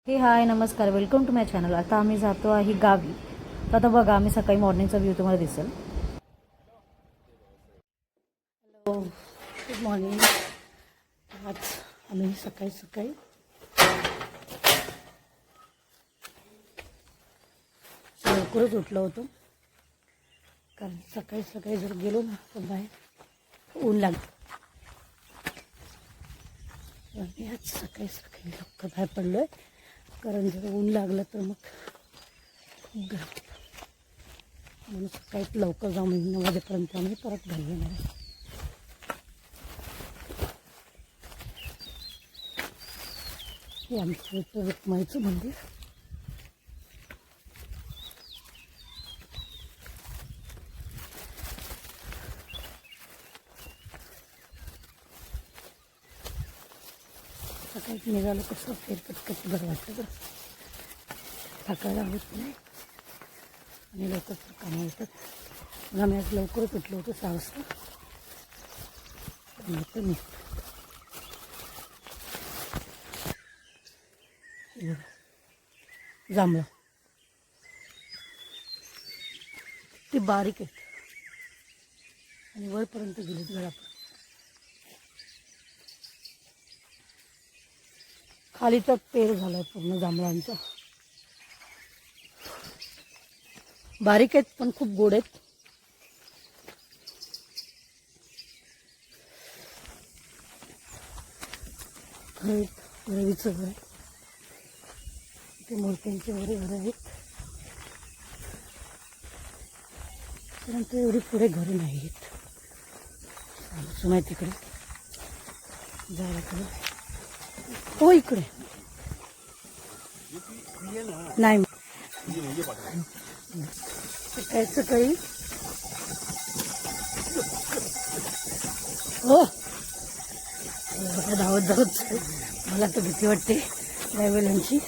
हे हाय नमस्कार, welcome to my channel. आता आम्ही जातो आहे गावी. तर आता बघा, आम्ही सकाळी मॉर्निंगचा व्ह्यू तुम्हाला दिसेल. Hello, good morning. आज आम्ही सकाळी सकाळी लवकरच उठलो होतो, कारण सकाळी सकाळी जर गेलो ना तर बाहेर ऊन लागतं. आणि आज सकाळी सकाळी लवकर बाहेर पडलो आहे, कारण जर ऊन लागलं तर मग खूप गरम होतं. म्हणून सकाळी लवकर जाऊन 9 वाजेपर्यंत आम्ही परत घरी येणार आहे. हे आमचं इथं रुक्माईचं मंदिर. सकाळी निघालं कसं फेरफटकट बरं वाटतं बरं, थकायला होत नाही आणि लवकर कामं होतात. मग आम्ही आज लवकरच उठलो होतो 6 वाजता. लवकर निघतो. जांभळं ती बारीक आहेत आणि वरपर्यंत गेलीत गळापर्यंत. खालीचा पेर झालाय पूर्ण जांभळांचा. बारीक आहेत पण खूप गोड आहेत. रवीचं घर, ते मूर्त्यांचे वगैरे घर आहेत, परंतु एवढी पुढे घरं नाही आहेत. माहिती तिकडे जायला इकडे. हो इकडे नाही. सकाळी सकाळी हो धावत धावत. मला तर भीती वाटते ड्रायव्हरांची.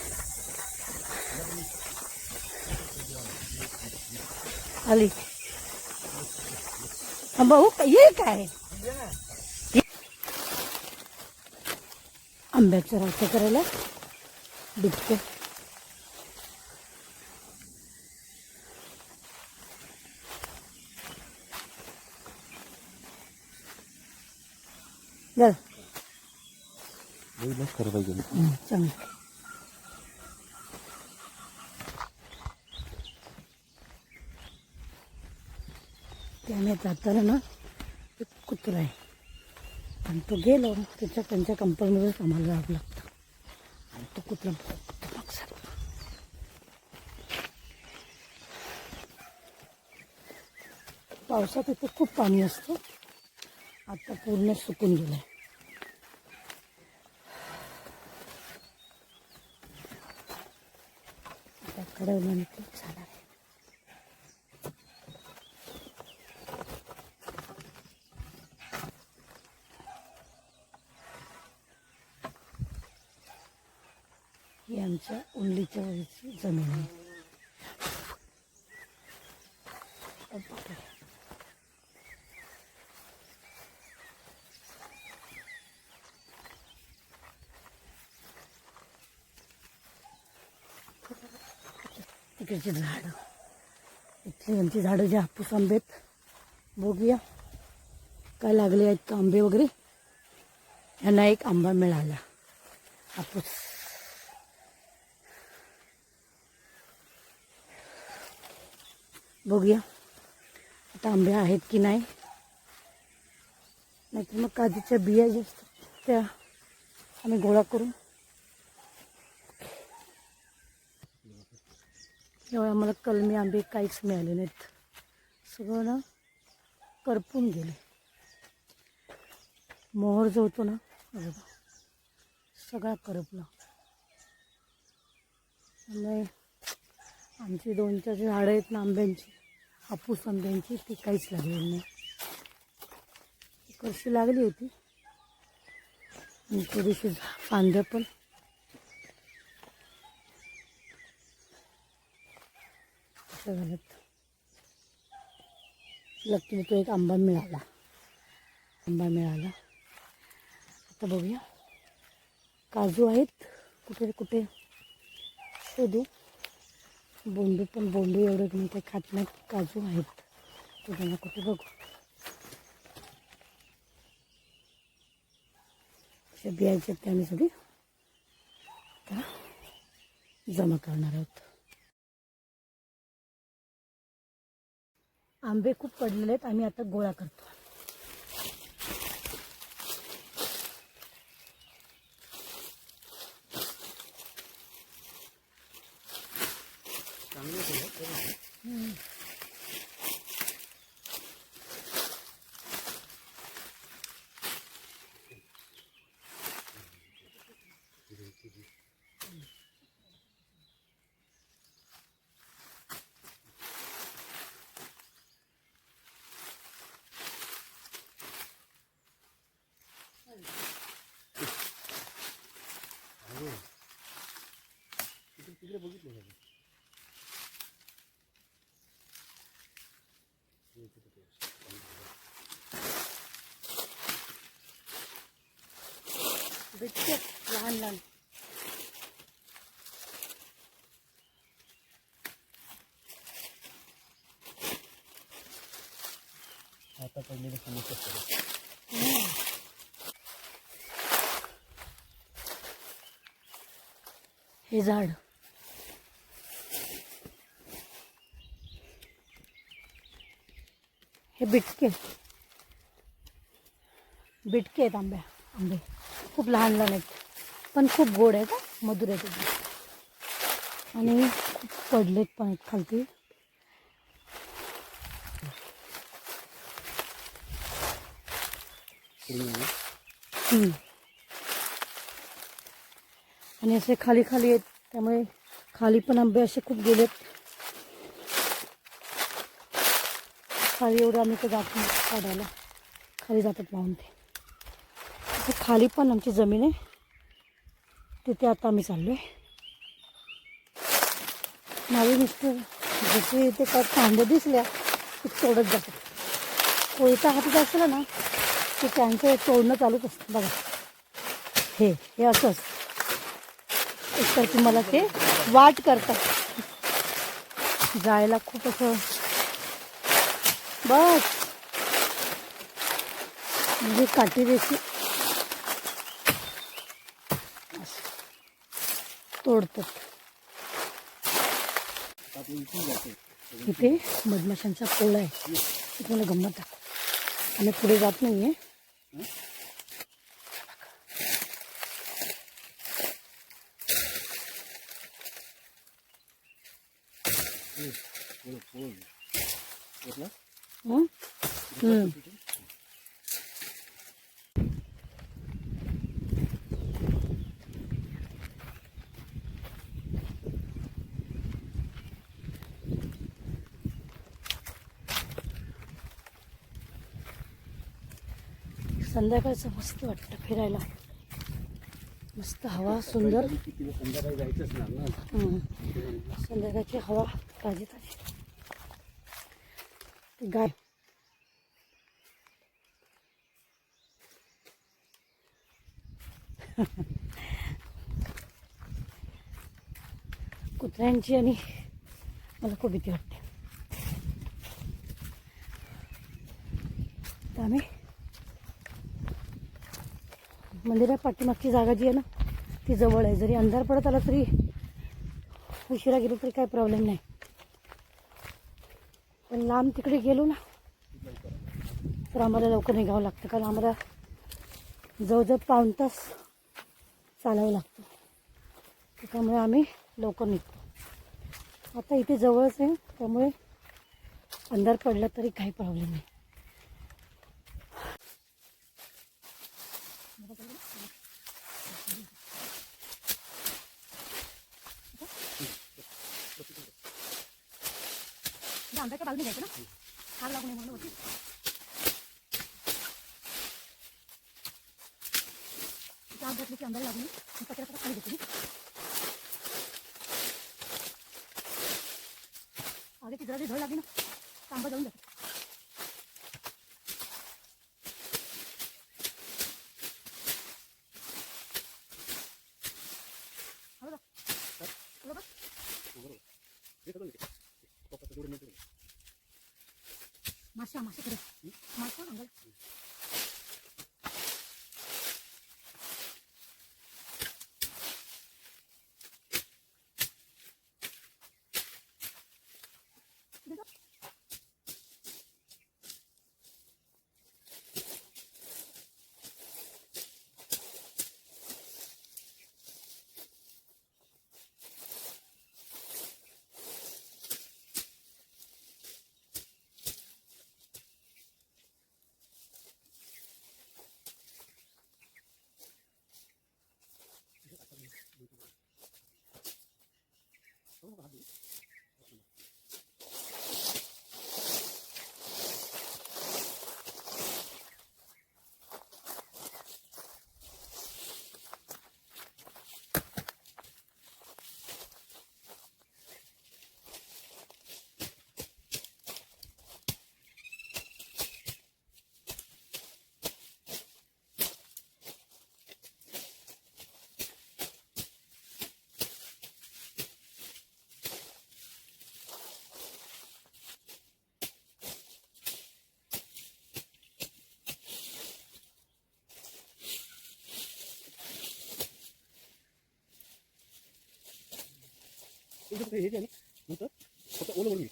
आली भाऊ, ये काय आंब्याचं रावतं करायला डिपके. चांगलं. त्याने जाताना ना एक कुत्रा आहे आणि तो गेलो त्यांच्या कंपनीमध्येच आम्हाला जावं लागतं आणि तो कुत्रा पावसात इथे खूप पाणी असतं. आता पूर्ण सुकून गेलंय. आता कडवल्यानंतर झालं आहे. ही आमच्या उल्लीच्या वरची जमीन आहे. तिकडची झाडं, इथली आमची झाडं जे हापूस आंबेत. बघूया काय लागले आहेत का आंबे वगैरे. यांना एक आंबा मिळाला हापूस. बघूया आता आंबे आहेत की नाही. नाहीतर मग काजूच्या बिया ज्या असतात त्या आम्ही गोळा करून. यावेळी आम्हाला कलमी आंबे काहीच मिळाले नाहीत. सगळं ना करपून गेले. मोहर जो होतो ना सगळा करपला. त्यामुळे आमची 2-4 झाडं आहेत ना आंब्यांची, हापूस आंब्यांची, ती काहीच लागलेली नाही. कशी लागली होती आणि थोडीशी फांद्या पण झाल्यात. लकीली तो एक आंबा मिळाला. आता बघूया. काजू आहेत कुठे कुठे शोधू. बोंडू पण बोंडू एवढं मी काही खात नाही. काजू आहेत तो त्यांना कुठे बघू. अशा बियायच्या त्या आम्ही सगळी आता जमा करणार आहोत. आंबे खूप पडलेले आहेत. आम्ही आता गोळा करतो. तिकडे बघितलं बिटके लहान लहान. आता पडलेले समजतात. हे झाड हे बिटके बिटके आहेत. आंबे खूप लहान लहान आहेत पण खूप गोड आहेत. मधुर आहेत आणि खूप पडलेत पण आहेत खालती. आणि असे खाली खाली आहेत त्यामुळे खाली पण आंबे असे खूप गेलेत. खाली एवढं आम्ही ते जात नाही काढायला. खाली जातात वाहून ते. खाली पण आमची जमीन आहे तिथे आता आम्ही चाललोय. माझे मिस्टर जसे ते काय कांदे दिसल्या ते तोडत जातात. कोयता हातात असलं ना की त्यांचं तोडणं चालूच असतं. बघा हे असंच एकतर तुम्हाला ते वाट करतात जायला खूप असं बस म्हणजे काटेरेशी तोडतात. इथे मधमाशांचा पोळा आहे. तुम्हाला गंमत दाखव. आम्ही पुढे जात नाहीये. संध्याकाळचं मस्त वाटतं फिरायला. मस्त हवा सुंदर. संध्याकाळी जायचंच ना. संध्याकाळची हवा ताजी ताजी. गाय कुत्र्यांची आणि मला खूप भीती वाटते. तर आम्ही मंदिरा पाठीमागची जागा जी आहे ना ती जवळ आहे. जरी अंधार पडत आला तरी उशिरा गेलो तरी काही प्रॉब्लेम नाही. पण लांब तिकडे गेलो ना तर आम्हाला लवकर निघावं लागतं. कारण आम्हाला जवळजवळ पाऊण तास चालावं लागतं. त्यामुळे आम्ही लवकर निघतो. आता इथे जवळच आहे त्यामुळे अंधार पडला तरी काही प्रॉब्लेम नाही. आंब्याच्या बाजूने घ्यायचं ना आग लागू नये म्हणून होती. आग घातली की आंब्याला लागू नये कचऱ्याचा खाली घेते. आगे ती जरा झळ लागली ना आंबा जळून जातो. बघा माशा कडे माशा अंगल हे जे नंतर फक्त ओलं ओढून घे.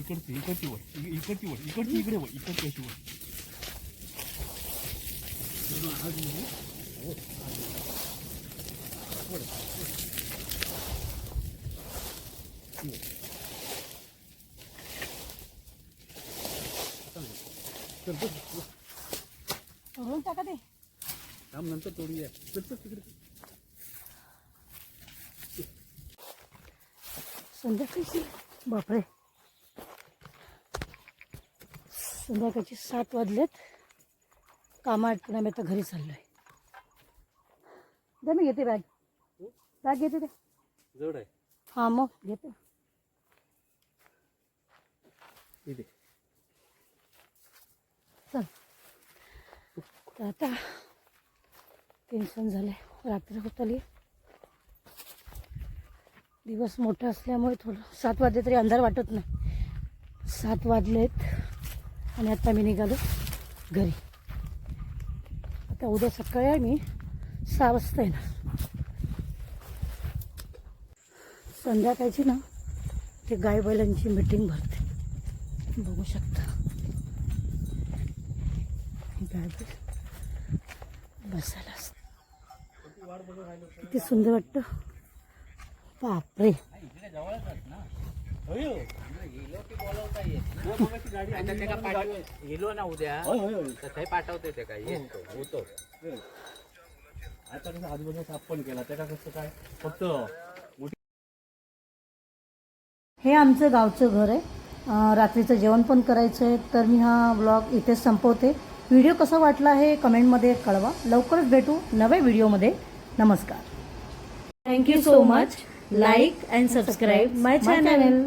गती कशी इकडची वर इकडची इकडे वर इकडची अशी वर तोडून टाका ते काम नंतर तोडूया. तिकडे संध्याकाळची बापरे संध्याकाळची 7 वाजलेत. कामा आटपून आम्ही आता घरी चाललोय. दे मी घेते बॅग घेते ते जड आहे. हां मग घेते. इथे चल तर आता टेन्शन झालं आहे. रात्र होत आली. दिवस मोठा असल्यामुळे थोडं 7 वाजले तरी अंधार वाटत नाही. 7 वाजलेत आणि आता मी निघालो घरी. आता उद्या सकाळी आहे मी 6 वाजता येणार. संध्याकाळची ना ते गाय बैलांची मीटिंग भरते. बघू शकता गाय बैल बसायला किती सुंदर वाटतं. बापरे गेलो ना उद्या तर काही पाठवते ते काय होतो. आता कसं आजूबाजूला साफ पण केला त्याला कसं काय फक्त हे आमचं गावचं घर आहे. रात्रीचं जेवण पण करायचं आहे. तर मी हा व्लॉग इथेच संपवते. व्हिडिओ कसा वाटला हे कमेंटमध्ये कळवा. लवकरच भेटू नव्या व्हिडिओमध्ये. नमस्कार. Thank you so much. Like and subscribe my channel.